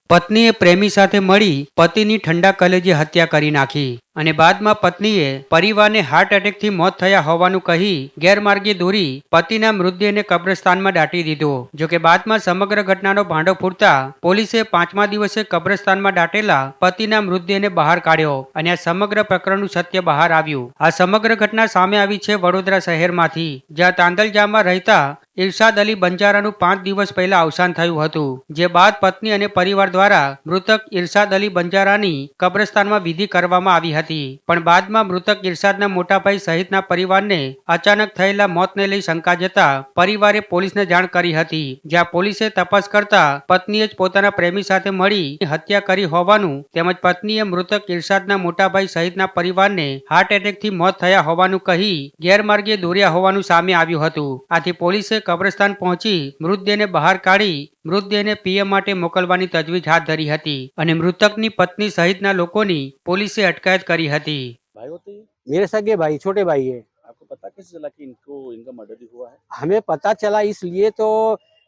પત્નીએ પ્રેમી સાથે મળી પતિની ઠંડા કલેજે હત્યા કરી નાખી અને બાદમાં પત્નીએ પરિવારને હાર્ટ એટેકથી મોત થયા હોવાનું કહી ગેરમાર્ગે દોરી પતિના મૃતદેહને કબ્રસ્તાનમાં દાટી દીધો। જોકે બાદમાં સમગ્ર ઘટનાનો ભાંડો ફૂટતા પોલીસે 5મા દિવસે કબ્રસ્તાનમાં દાટેલા પતિના મૃતદેહને બહાર કાઢ્યો અને આ સમગ્ર પ્રકરણનું સત્ય બહાર આવ્યું। આ સમગ્ર ઘટના સામે આવી છે વડોદરા શહેરમાંથી, જ્યાં તાંદલજામાં રહેતા ઇરશાદ અલી બંજારાનું 5 દિવસ પહેલા અવસાન થયું હતું। જે બાદ પત્ની અને પરિવાર દ્વારા મૃતક ઇરશાદ અલી બંજારાની કબ્રસ્તાનમાં વિધિ કરવામાં આવી હતી, પણ બાદમાં મૃતક ઇરશાદના મોટાભાઈ સહિતના પરિવારને અચાનક થયેલા મોતને લઈ શંકા જતા પરિવારે પોલીસને જાણ કરી હતી, જ્યાં પોલીસે તપાસ કરતા પત્નીએ જ પોતાના પ્રેમી સાથે મળી હત્યા કરી હોવાનું તેમજ પત્નીએ મૃતક ઇરશાદના મોટાભાઈ સહિતના પરિવારને હાર્ટ એટેકથી મોત થયા હોવાનું કહી ગેરમાર્ગે દોર્યા હોવાનું સામે આવ્યું હતું। આથી પોલીસે કબ્રસ્તાન પહોંચી મૃતદેહને બહાર કાઢી મૃતદેહને પીએમ માટે મોકલવાની તજવીજ હાથ ધરી હતી અને મૃતકની પત્ની સહિતના લોકોની પોલીસે અટકાયત કરી હતી। भाई होते हैं? मेरे सगे भाई, छोटे भाई है। आपको पता कैसे चला कि इनका मर्डर भी हुआ है? हमें पता चला इसलिए तो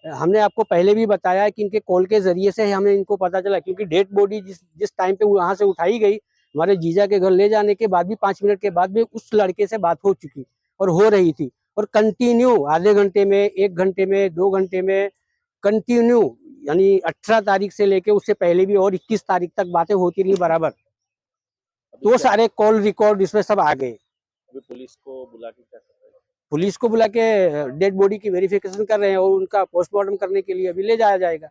हमने आपको पहले भी बताया है कि इनके कॉल के जरिए से हमें इनको पता चला, क्योंकि डेड बॉडी जिस टाइम पे वहां से उठाई गई, हमारे जीजा के घर ले जाने के बाद भी 5 मिनट के बाद भी उस लड़के से बात हो चुकी और हो रही थी, और कंटिन्यू आधे घंटे में, 1 घंटे में, 2 घंटे में कंटिन्यू, यानी 18 तारीख से लेके उससे पहले भी और 21 तारीख तक बातें होती रही बराबर। तो सारे कॉल रिकॉर्ड इसमें सब आ गए। अभी पुलिस को बुला के क्या कर रहे हैं? पुलिस को बुला के डेड बॉडी की वेरिफिकेशन कर रहे हैं और उनका पोस्टमार्टम करने के लिए अभी ले जाया जाएगा।